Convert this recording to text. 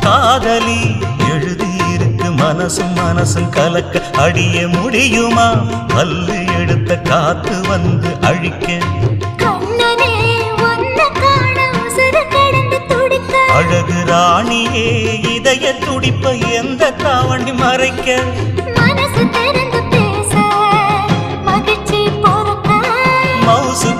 காதலி எழுதியிருக்கு மனசும் மனசும் கலக்க அடிய முடியுமா பல்லு எடுத்த காத்து வந்து அழிக்க அழகு ராணியே இதய துடிப்ப எந்த தாவணி மறைக்க மனசு திறந்து பேச மகிழ்ச்சி பொறுக்க மவுசு